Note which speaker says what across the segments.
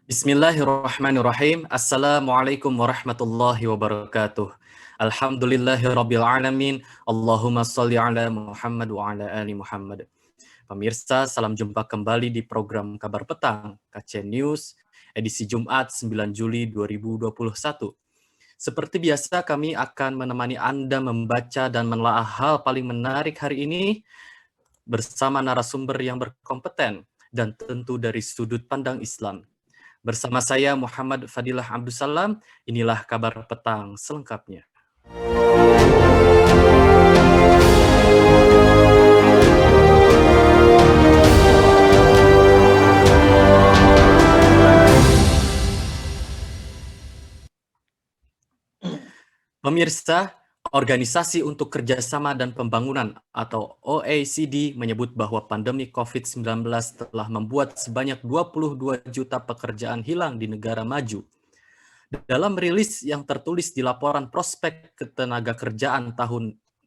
Speaker 1: Bismillahirrahmanirrahim. Assalamualaikum warahmatullahi wabarakatuh. Alhamdulillahirabbil alamin. Allahumma shalli ala Muhammad wa ala ali Muhammad. Pemirsa, salam jumpa kembali di program Kabar Petang KC News edisi Jumat 9 Juli 2021. Seperti biasa, kami akan menemani Anda membaca dan menelaah hal paling menarik hari ini bersama narasumber yang berkompeten dan tentu dari sudut pandang Islam. Bersama saya Muhammad Fadilah Abdussalam, inilah kabar petang selengkapnya. Pemirsa, Organisasi untuk Kerjasama dan Pembangunan atau OECD menyebut bahwa pandemi COVID-19 telah membuat sebanyak 22 juta pekerjaan hilang di negara maju. Dalam rilis yang tertulis di laporan prospek ketenagakerjaan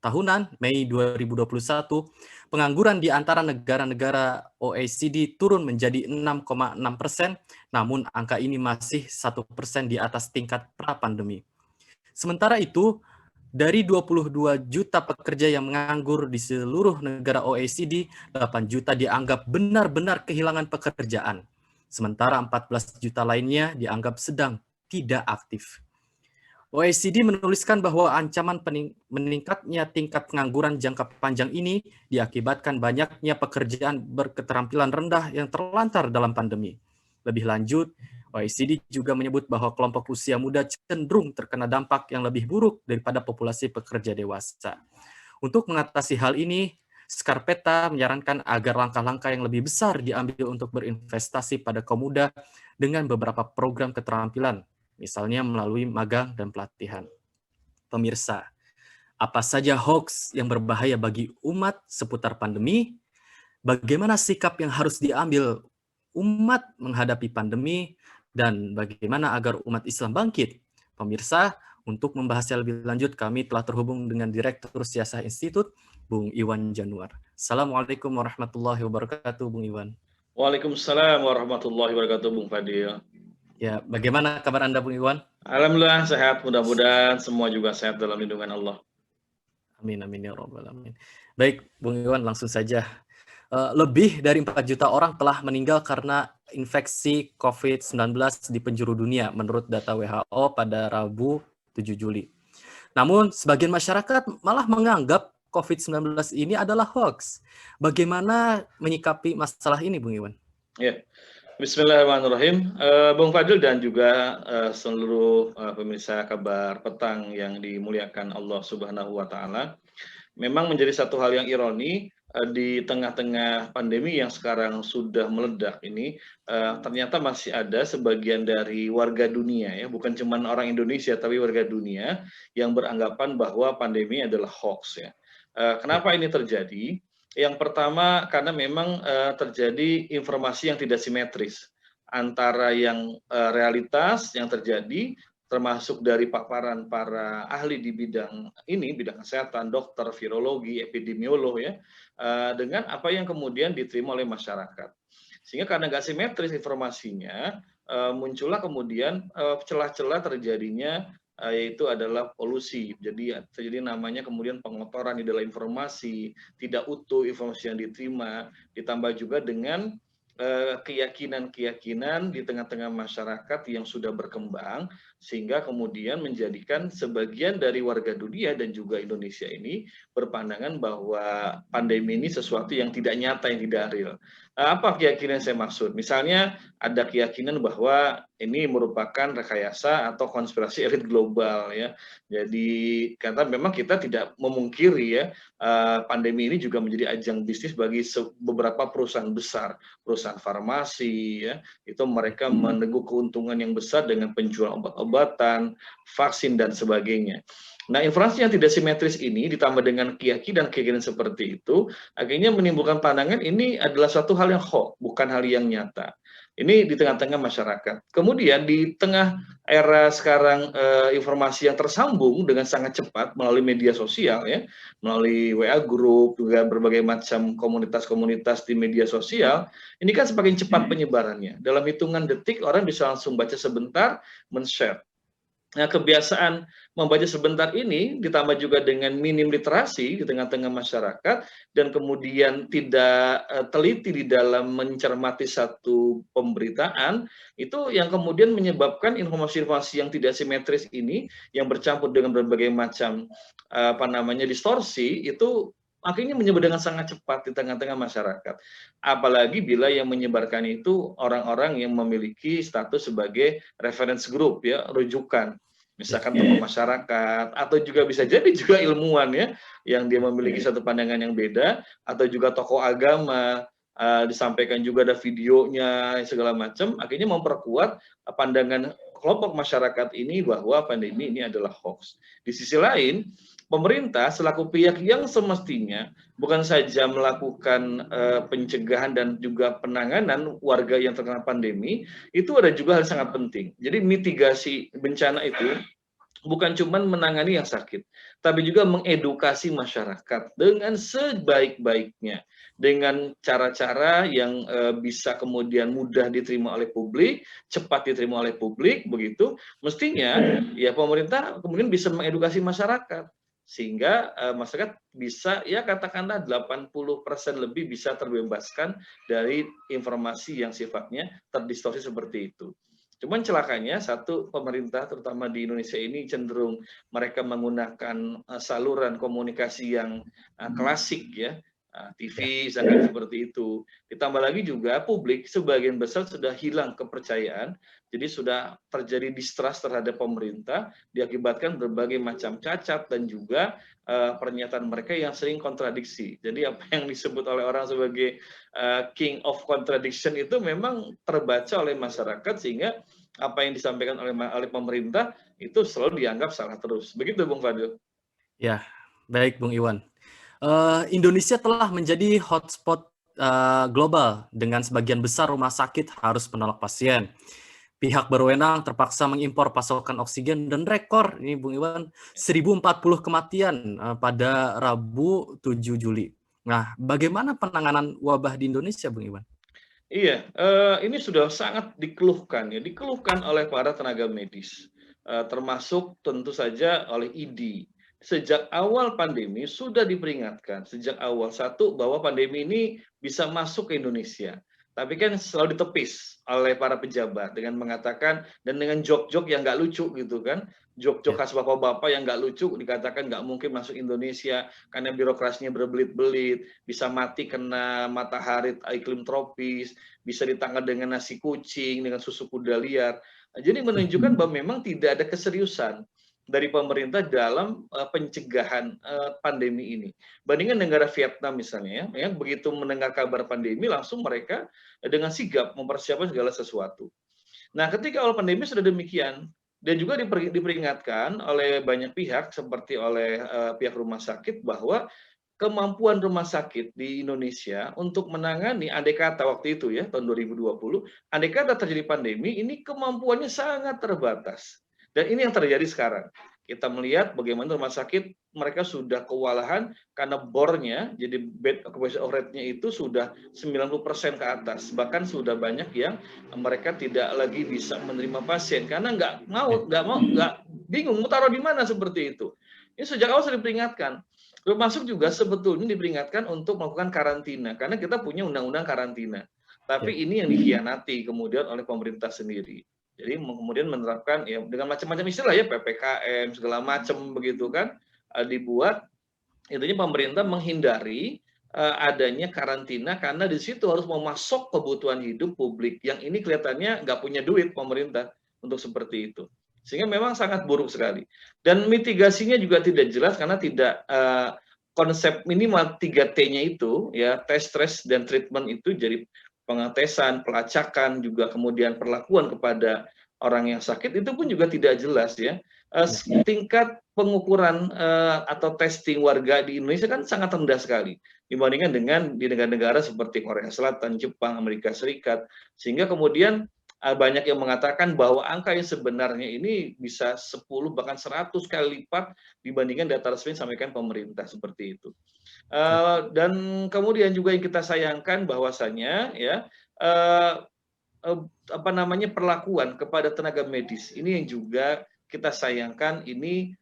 Speaker 1: tahunan Mei 2021, pengangguran di antara negara-negara OECD turun menjadi 6,6%, namun angka ini masih 1% di atas tingkat pra-pandemi. Sementara itu, dari 22 juta pekerja yang menganggur di seluruh negara OECD, 8 juta dianggap benar-benar kehilangan pekerjaan. Sementara 14 juta lainnya dianggap sedang tidak aktif. OECD menuliskan bahwa ancaman meningkatnya tingkat pengangguran jangka panjang ini diakibatkan banyaknya pekerjaan berketerampilan rendah yang terlantar dalam pandemi. Lebih lanjut, OECD juga menyebut bahwa kelompok usia muda cenderung terkena dampak yang lebih buruk daripada populasi pekerja dewasa. Untuk mengatasi hal ini, Scarpetta menyarankan agar langkah-langkah yang lebih besar diambil untuk berinvestasi pada kaum muda dengan beberapa program keterampilan, misalnya melalui magang dan pelatihan. Pemirsa, apa saja hoax yang berbahaya bagi umat seputar pandemi? Bagaimana sikap yang harus diambil umat menghadapi pandemi? Dan bagaimana agar umat Islam bangkit? Pemirsa, untuk membahasnya lebih lanjut, kami telah terhubung dengan Direktur Siasah Institut, Bung Iwan Januar. Assalamualaikum warahmatullahi wabarakatuh, Bung Iwan.
Speaker 2: Waalaikumsalam warahmatullahi wabarakatuh, Bung Fadil.
Speaker 1: Ya, bagaimana kabar Anda, Bung Iwan?
Speaker 2: Alhamdulillah sehat, mudah-mudahan semua juga sehat dalam lindungan Allah.
Speaker 1: Amin, amin, ya Rabbal Alamin. Baik, Bung Iwan, langsung saja. Lebih dari 4 juta orang telah meninggal karena infeksi COVID-19 di penjuru dunia menurut data WHO pada Rabu 7 Juli. Namun, sebagian masyarakat malah menganggap COVID-19 ini adalah hoax. Bagaimana menyikapi masalah ini, Bung Iwan?
Speaker 2: Ya, Bismillahirrahmanirrahim. Bung Fadil dan juga seluruh pemirsa kabar petang yang dimuliakan Allah Subhanahu wa Ta'ala. Memang menjadi satu hal yang ironi di tengah-tengah pandemi yang sekarang sudah meledak ini, ternyata masih ada sebagian dari warga dunia, ya, bukan cuma orang Indonesia tapi warga dunia yang beranggapan bahwa pandemi adalah hoax, ya. Kenapa ini terjadi? Yang pertama karena memang terjadi informasi yang tidak simetris antara yang realitas yang terjadi, termasuk dari paparan para ahli di bidang ini, bidang kesehatan, dokter, virologi, epidemiolog, ya, dengan apa yang kemudian diterima oleh masyarakat. Sehingga karena nggak simetris informasinya, muncullah kemudian celah-celah terjadinya yaitu adalah polusi. Jadi terjadi namanya kemudian pengotoran di dalam informasi, tidak utuh informasi yang diterima, ditambah juga dengan keyakinan-keyakinan di tengah-tengah masyarakat yang sudah berkembang, sehingga kemudian menjadikan sebagian dari warga dunia dan juga Indonesia ini berpandangan bahwa pandemi ini sesuatu yang tidak nyata, yang tidak real. Apa keyakinan saya maksud? Misalnya ada keyakinan bahwa ini merupakan rekayasa atau konspirasi elit global, ya. Jadi karena memang kita tidak memungkiri, ya, pandemi ini juga menjadi ajang bisnis bagi beberapa perusahaan besar, perusahaan farmasi, ya, itu mereka meneguk keuntungan yang besar dengan penjualan obat-obatan, vaksin dan sebagainya. Nah, informasi yang tidak simetris ini ditambah dengan keyakinan seperti itu, akhirnya menimbulkan pandangan ini adalah suatu hal yang hoax, bukan hal yang nyata. Ini di tengah-tengah masyarakat. Kemudian di tengah era sekarang informasi yang tersambung dengan sangat cepat melalui media sosial ya, melalui WA Group, juga berbagai macam komunitas-komunitas di media sosial, ini kan semakin cepat penyebarannya. Dalam hitungan detik orang bisa langsung baca sebentar, men-share. Nah, kebiasaan membaca sebentar ini ditambah juga dengan minim literasi di tengah-tengah masyarakat dan kemudian tidak teliti di dalam mencermati satu pemberitaan, itu yang kemudian menyebabkan informasi-informasi yang tidak simetris ini yang bercampur dengan berbagai macam distorsi itu akhirnya menyebar dengan sangat cepat di tengah-tengah masyarakat. Apalagi bila yang menyebarkan itu orang-orang yang memiliki status sebagai reference group ya, rujukan. Misalkan tokoh masyarakat atau juga bisa jadi juga ilmuwan ya yang dia memiliki satu pandangan yang beda atau juga tokoh agama disampaikan juga ada videonya segala macam akhirnya memperkuat pandangan kelompok masyarakat ini bahwa pandemi ini adalah hoax. Di sisi lain, pemerintah selaku pihak yang semestinya bukan saja melakukan pencegahan dan juga penanganan warga yang terkena pandemi, itu ada juga hal sangat penting. Jadi mitigasi bencana itu bukan cuma menangani yang sakit, tapi juga mengedukasi masyarakat dengan sebaik-baiknya, dengan cara-cara yang bisa kemudian mudah diterima oleh publik, cepat diterima oleh publik, begitu. Mestinya ya pemerintah kemudian bisa mengedukasi masyarakat sehingga masyarakat bisa ya katakanlah 80% lebih bisa terbebaskan dari informasi yang sifatnya terdistorsi seperti itu. Cuman celakanya satu pemerintah terutama di Indonesia ini cenderung mereka menggunakan saluran komunikasi yang klasik ya, TV seperti itu. Ditambah lagi juga publik sebagian besar sudah hilang kepercayaan, jadi sudah terjadi distrust terhadap pemerintah diakibatkan berbagai macam cacat dan juga pernyataan mereka yang sering kontradiksi. Jadi apa yang disebut oleh orang sebagai king of contradiction itu memang terbaca oleh masyarakat sehingga apa yang disampaikan oleh pemerintah itu selalu dianggap salah terus. Begitu Bung Fadil.
Speaker 1: Ya, baik Bung Iwan. Indonesia telah menjadi hotspot global dengan sebagian besar rumah sakit harus menolak pasien. Pihak berwenang terpaksa mengimpor pasokan oksigen dan rekor ini Bung Iwan 1040 kematian pada Rabu 7 Juli. Nah, bagaimana penanganan wabah di Indonesia Bung Iwan?
Speaker 2: Iya, ini sudah sangat dikeluhkan ya, dikeluhkan oleh para tenaga medis, termasuk tentu saja oleh ID. Sejak awal pandemi sudah diperingatkan, sejak awal satu bahwa pandemi ini bisa masuk ke Indonesia. Tapi kan selalu ditepis oleh para pejabat dengan mengatakan dan dengan jok-jok yang nggak lucu gitu kan, jok-jok khas bapak-bapak yang nggak lucu dikatakan nggak mungkin masuk Indonesia karena birokrasinya berbelit-belit, bisa mati kena matahari iklim tropis, bisa ditangkap dengan nasi kucing, dengan susu kuda liar. Jadi menunjukkan bahwa memang tidak ada keseriusan dari pemerintah dalam pencegahan pandemi ini. Bandingkan negara Vietnam misalnya, ya begitu mendengar kabar pandemi langsung mereka dengan sigap mempersiapkan segala sesuatu. Nah, ketika awal pandemi sudah demikian dan juga diperingatkan oleh banyak pihak seperti oleh pihak rumah sakit bahwa kemampuan rumah sakit di Indonesia untuk menangani andai kata waktu itu ya tahun 2020, andai kata terjadi pandemi ini kemampuannya sangat terbatas. Dan ini yang terjadi sekarang. Kita melihat bagaimana rumah sakit mereka sudah kewalahan karena bornya, jadi bed occupancy rate-nya itu sudah 90% ke atas. Bahkan sudah banyak yang mereka tidak lagi bisa menerima pasien karena nggak bingung mau taruh di mana seperti itu. Ini sejak awal sudah diperingatkan. Termasuk juga sebetulnya diperingatkan untuk melakukan karantina karena kita punya undang-undang karantina. Tapi ini yang dikhianati kemudian oleh pemerintah sendiri. Jadi kemudian menerapkan ya dengan macam-macam istilah ya PPKM segala macam begitu kan dibuat intinya pemerintah menghindari adanya karantina karena di situ harus memasok kebutuhan hidup publik yang ini kelihatannya nggak punya duit pemerintah untuk seperti itu. Sehingga memang sangat buruk sekali. Dan mitigasinya juga tidak jelas karena tidak konsep minimal 3T-nya itu ya tes, trace dan treatment itu jadi pengetesan, pelacakan juga kemudian perlakuan kepada orang yang sakit itu pun juga tidak jelas ya.
Speaker 1: Ya,
Speaker 2: tingkat pengukuran atau testing warga di Indonesia kan sangat rendah sekali dibandingkan dengan di negara-negara seperti Korea Selatan, Jepang, Amerika Serikat, sehingga kemudian banyak yang mengatakan bahwa angka yang sebenarnya ini bisa 10 bahkan 100 kali lipat dibandingkan data resmi yang disampaikan pemerintah seperti itu.
Speaker 1: ya,
Speaker 2: Dan kemudian juga yang kita sayangkan bahwasanya ya eh, eh, apa namanya perlakuan kepada tenaga medis ini yang juga kita sayangkan ini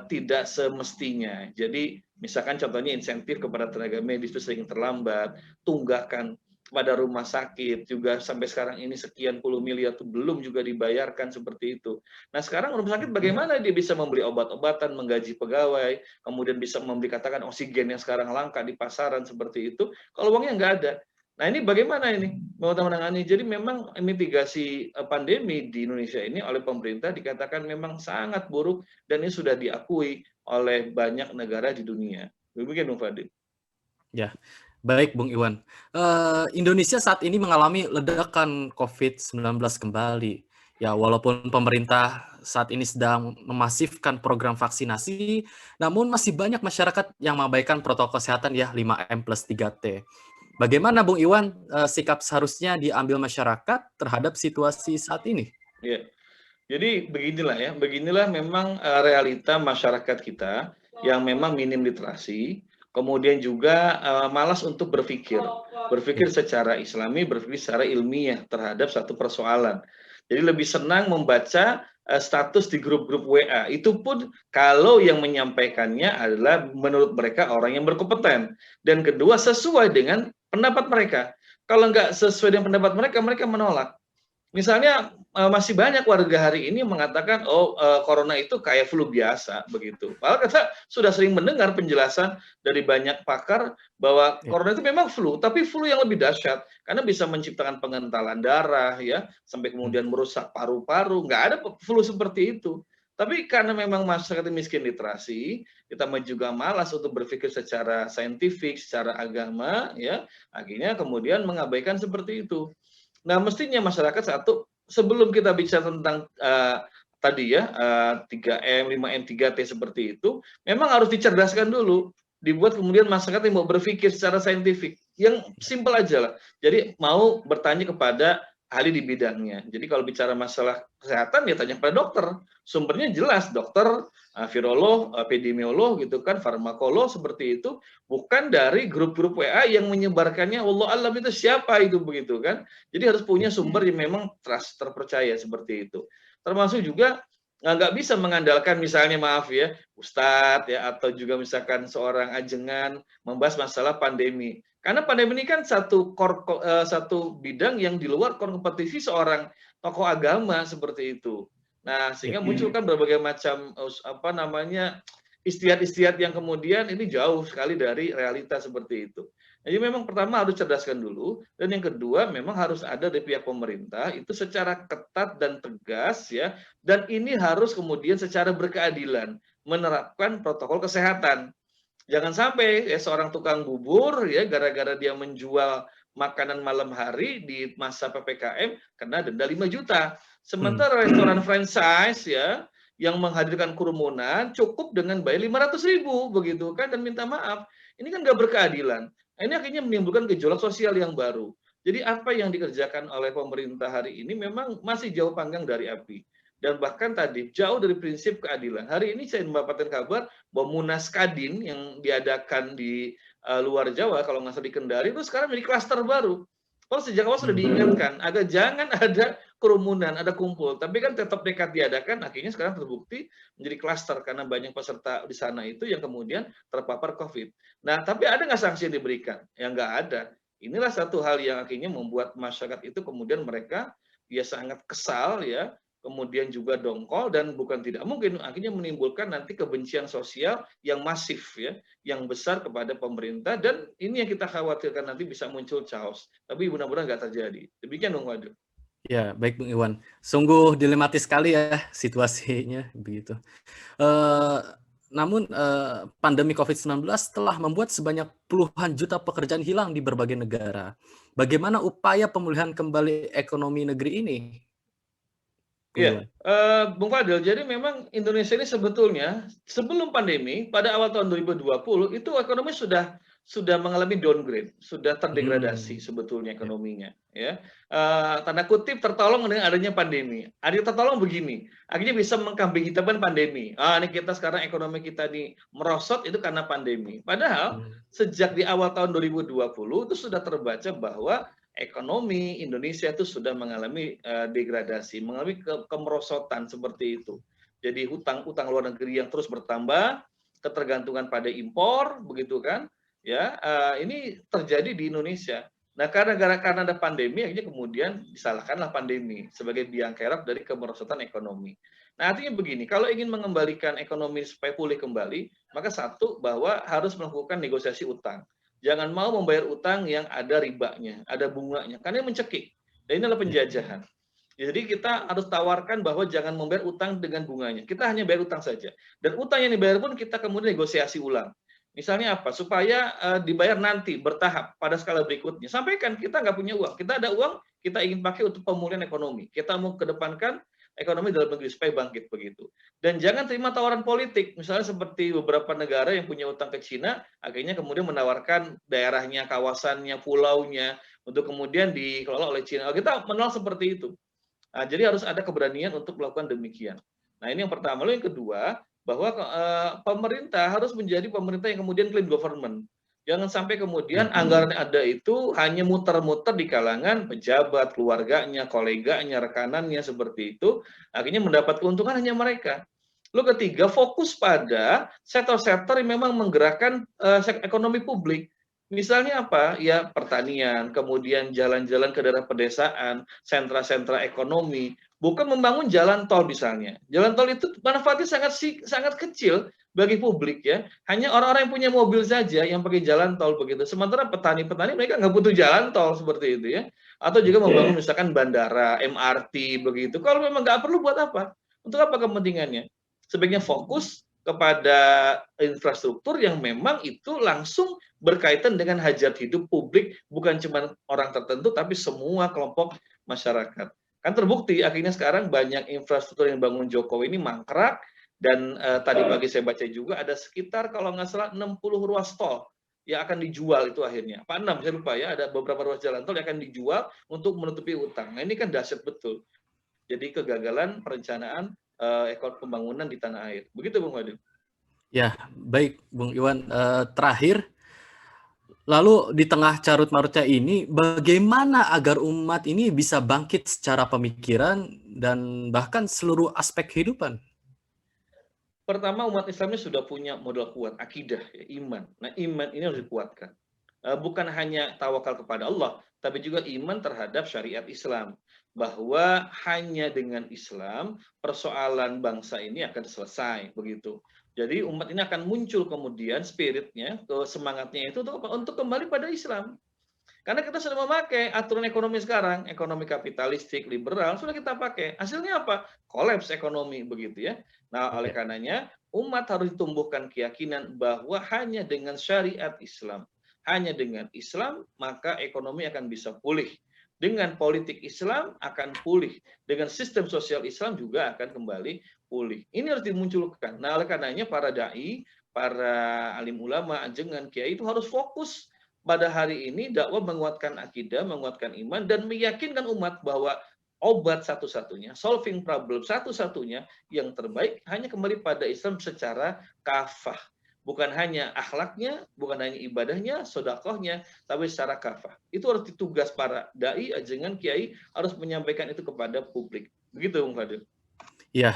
Speaker 2: tidak semestinya. Jadi misalkan contohnya insentif kepada tenaga medis itu sering terlambat, tunggakan pada rumah sakit juga sampai sekarang ini sekian puluh miliar itu belum juga dibayarkan seperti itu. Nah sekarang rumah sakit bagaimana dia bisa membeli obat-obatan, menggaji pegawai, kemudian bisa membeli katakan oksigen yang sekarang langka di pasaran seperti itu, kalau uangnya nggak ada. Nah ini bagaimana ini mau menangani? Jadi memang mitigasi pandemi di Indonesia ini oleh pemerintah dikatakan memang sangat buruk dan ini sudah diakui oleh banyak negara di dunia. Demikian Bung Fadil.
Speaker 1: ya. Baik, Bung Iwan. Indonesia saat ini mengalami ledakan COVID-19 kembali. Ya, walaupun pemerintah saat ini sedang memasifkan program vaksinasi, namun masih banyak masyarakat yang mengabaikan protokol kesehatan ya 5M plus 3T. Bagaimana Bung Iwan sikap seharusnya diambil masyarakat terhadap situasi saat ini?
Speaker 2: Ya. Jadi beginilah memang realita masyarakat kita yang memang minim literasi, kemudian juga malas untuk berpikir
Speaker 1: Ya,
Speaker 2: secara Islami, berpikir secara ilmiah terhadap satu persoalan. Jadi lebih senang membaca status di grup-grup WA. Itu pun kalau yang menyampaikannya adalah menurut mereka orang yang berkompeten. Dan kedua sesuai dengan pendapat mereka. Kalau nggak sesuai dengan pendapat mereka, mereka menolak. Misalnya masih banyak warga hari ini mengatakan, oh corona itu kayak flu biasa begitu. Padahal kita sudah sering mendengar penjelasan dari banyak pakar bahwa
Speaker 1: ya,
Speaker 2: corona itu memang flu, tapi flu yang lebih dahsyat karena bisa menciptakan pengentalan darah ya, sampai
Speaker 1: hmm,
Speaker 2: kemudian merusak paru-paru. Nggak ada flu seperti itu. Tapi karena memang masyarakat miskin literasi, kita juga malas untuk berpikir secara saintifik, secara agama, ya, akhirnya kemudian mengabaikan seperti itu. Nah, mestinya masyarakat satu sebelum kita bicara tentang tadi ya 3M, 5M, 3T seperti itu, memang harus dicerdaskan dulu. Dibuat kemudian masyarakat yang mau berpikir secara saintifik. Yang simpel aja lah. Jadi mau bertanya kepada ahli di bidangnya. Jadi kalau bicara masalah kesehatan ya tanya pada dokter. Sumbernya jelas, dokter, virolog, epidemiolog gitu kan, farmakolog seperti itu, bukan dari grup-grup WA yang menyebarkannya Allah alam itu siapa itu begitu kan. Jadi harus punya
Speaker 1: ya,
Speaker 2: sumber yang memang trust, terpercaya seperti itu. Termasuk juga nggak bisa mengandalkan misalnya maaf ya Ustadz ya atau juga misalkan seorang ajengan membahas masalah pandemi. Karena pandemi ini kan satu bidang yang di luar kompetisi seorang tokoh agama seperti itu. Nah,
Speaker 1: ya,
Speaker 2: sehingga muncul kan berbagai macam apa namanya istiadat-istiadat yang kemudian ini jauh sekali dari realitas seperti itu. Jadi memang pertama harus cerdaskan dulu, dan yang kedua memang harus ada dari pihak pemerintah itu secara ketat dan tegas ya, dan ini harus kemudian secara berkeadilan menerapkan protokol kesehatan. Jangan sampai ya seorang tukang bubur ya gara-gara dia menjual makanan malam hari di masa PPKM kena denda 5 juta.
Speaker 1: hmm,
Speaker 2: Sementara restoran franchise ya yang menghadirkan kerumunan cukup dengan bayar 500.000 begitu kan dan minta maaf. Ini kan nggak berkeadilan. Nah, ini akhirnya menimbulkan gejolak sosial yang baru. Jadi apa yang dikerjakan oleh pemerintah hari ini memang masih jauh panggang dari api. Dan bahkan tadi jauh dari prinsip keadilan. Hari ini saya mendapatkan kabar bahwa Munas Kadin yang diadakan di luar Jawa, kalau nggak salah di Kendari, itu sekarang menjadi klaster baru. Kalau sejak awal sudah
Speaker 1: hmm,
Speaker 2: diingatkan, agar jangan ada kerumunan, ada kumpul. Tapi kan tetap nekat diadakan, akhirnya sekarang terbukti menjadi klaster karena banyak peserta di sana itu yang kemudian terpapar COVID. Nah, tapi ada nggak sanksi yang diberikan? Yang nggak ada. Inilah satu hal yang akhirnya membuat masyarakat itu kemudian mereka ya sangat kesal ya, kemudian juga dongkol dan bukan tidak mungkin akhirnya menimbulkan nanti kebencian sosial yang masif ya, yang besar kepada pemerintah dan ini yang kita khawatirkan nanti bisa muncul chaos. Tapi mudah-mudahan nggak terjadi. Demikian dong Waduh.
Speaker 1: ya, baik Bung Iwan. Sungguh dilematis sekali ya situasinya begitu. Eh, Namun pandemi COVID-19 telah membuat sebanyak puluhan juta pekerjaan hilang di berbagai negara. Bagaimana upaya pemulihan kembali ekonomi negeri ini? Bung
Speaker 2: Iya,
Speaker 1: Iwan.
Speaker 2: Bung Fadil, jadi memang Indonesia ini sebetulnya sebelum pandemi, pada awal tahun 2020 itu ekonomi sudah mengalami downgrade, sudah terdegradasi
Speaker 1: Hmm,
Speaker 2: sebetulnya
Speaker 1: ya.
Speaker 2: ekonominya, ya. Tanda kutip tertolong dengan adanya pandemi. Artinya tertolong begini, akhirnya bisa mengkambing hitamkan pandemi. Ini kita sekarang ekonomi kita di merosot itu karena pandemi. Padahal
Speaker 1: Hmm,
Speaker 2: sejak di awal tahun 2020 itu sudah terbaca bahwa ekonomi Indonesia itu sudah mengalami degradasi, mengalami kemerosotan seperti itu. Jadi utang luar negeri yang terus bertambah, ketergantungan pada impor, begitu kan? Ya, ini terjadi di Indonesia. Nah, karena ada pandemi, akhirnya kemudian disalahkanlah pandemi sebagai biang kerok dari kemerosotan ekonomi. Nah, artinya begini, kalau ingin mengembalikan ekonomi supaya pulih kembali, maka satu bahwa harus melakukan negosiasi utang. Jangan mau membayar utang yang ada ribanya, ada bunganya, karena ini mencekik. Dan ini adalah
Speaker 1: ya.
Speaker 2: penjajahan. Jadi kita harus tawarkan bahwa jangan membayar utang dengan bunganya. Kita hanya bayar utang saja. Dan utang yang dibayar pun kita kemudian negosiasi ulang. Misalnya apa? Supaya dibayar nanti bertahap pada skala berikutnya. Sampaikan kita nggak punya uang. Kita ada uang, kita ingin pakai untuk pemulihan ekonomi. Kita mau kedepankan ekonomi dalam negeri supaya bangkit begitu. Dan jangan terima tawaran politik, misalnya seperti beberapa negara yang punya utang ke Cina, akhirnya kemudian menawarkan daerahnya, kawasannya, pulaunya, untuk kemudian dikelola oleh Cina. Kita menolak seperti itu. Jadi harus ada keberanian untuk melakukan demikian. Nah ini yang pertama. Lalu yang kedua, bahwa pemerintah harus menjadi pemerintah yang kemudian clean government. Jangan sampai kemudian
Speaker 1: Ya.
Speaker 2: anggaran yang ada itu hanya muter-muter di kalangan pejabat, keluarganya, koleganya, rekanannya seperti itu. Akhirnya mendapat keuntungan hanya mereka. Lalu ketiga, fokus pada sektor-sektor yang memang menggerakkan ekonomi publik. Misalnya apa? Ya pertanian, kemudian jalan-jalan ke daerah pedesaan, sentra-sentra ekonomi, bukan membangun jalan tol misalnya. Jalan tol itu manfaatnya sangat kecil bagi publik ya. Hanya orang-orang yang punya mobil saja yang pakai jalan tol begitu. Sementara petani-petani mereka nggak butuh jalan tol seperti itu ya. Atau juga membangun misalkan bandara, MRT begitu. Kalau memang nggak perlu buat apa? Untuk apa kepentingannya? Sebaiknya fokus kepada infrastruktur yang memang itu langsung berkaitan dengan hajat hidup publik, bukan cuma orang tertentu tapi semua kelompok masyarakat. Kan terbukti akhirnya sekarang banyak infrastruktur yang bangun Jokowi ini mangkrak, dan tadi pagi saya baca juga ada sekitar kalau nggak salah 60 ruas tol yang akan dijual itu akhirnya. Apa 6 saya lupa ya, ada beberapa ruas jalan tol yang akan dijual untuk menutupi utang. Nah, ini kan dahsyat betul. Jadi kegagalan perencanaan pembangunan di tanah air. Begitu Bung Wadil.
Speaker 1: Ya, baik Bung Iwan. Terakhir, lalu di tengah carut marutnya ini, bagaimana agar umat ini bisa bangkit secara pemikiran dan bahkan seluruh aspek kehidupan?
Speaker 2: Pertama, umat Islam ini sudah punya modal kuat, akidah, ya, iman. Nah, iman ini harus dikuatkan. Bukan hanya tawakal kepada Allah, tapi juga iman terhadap syariat Islam. Bahwa hanya dengan Islam, persoalan bangsa ini akan selesai, begitu. Jadi umat ini akan muncul kemudian spiritnya, semangatnya itu untuk kembali pada Islam. Karena kita sudah memakai aturan ekonomi sekarang, ekonomi kapitalistik, liberal, sudah kita pakai. Hasilnya apa? Kolaps ekonomi, begitu ya. Nah, oleh
Speaker 1: Oke.
Speaker 2: karenanya, umat harus ditumbuhkan keyakinan bahwa hanya dengan syariat Islam, hanya dengan Islam, maka ekonomi akan bisa pulih. Dengan politik Islam akan pulih. Dengan sistem sosial Islam juga akan kembali pulih. Ini harus dimunculkan. Nah, oleh karenanya para da'i, para alim ulama, anjengan, kiai itu harus fokus pada hari ini dakwah menguatkan akidah, menguatkan iman, dan meyakinkan umat bahwa obat satu-satunya, solving problem satu-satunya yang terbaik hanya kembali pada Islam secara kafah. Bukan hanya akhlaknya, bukan hanya ibadahnya, sodakohnya, tapi secara kafah. Itu harus ditugas para da'i, ajengan, kiai, harus menyampaikan itu kepada publik. Begitu, Bung Fadil.
Speaker 1: Ya,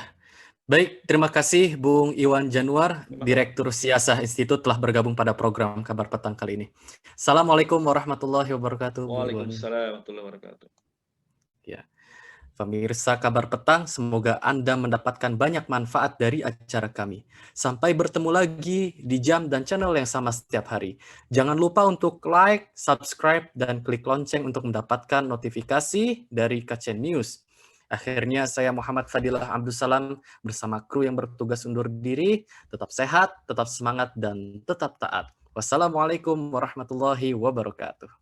Speaker 1: baik. Terima kasih Bung Iwan Januar,
Speaker 2: Sama-sama.
Speaker 1: Direktur Siasah Institut telah bergabung pada program Kabar Petang kali ini. Assalamualaikum warahmatullahi wabarakatuh, Bung Iwan.
Speaker 2: Waalaikumsalam warahmatullahi wabarakatuh.
Speaker 1: Ya. Pemirsa Kabar Petang, semoga Anda mendapatkan banyak manfaat dari acara kami. Sampai bertemu lagi di jam dan channel yang sama setiap hari. Jangan lupa untuk like, subscribe, dan klik lonceng untuk mendapatkan notifikasi dari KCN News. Akhirnya saya Muhammad Fadilah Abdussalam bersama kru yang bertugas undur diri. Tetap sehat, tetap semangat, dan tetap taat. Wassalamualaikum warahmatullahi wabarakatuh.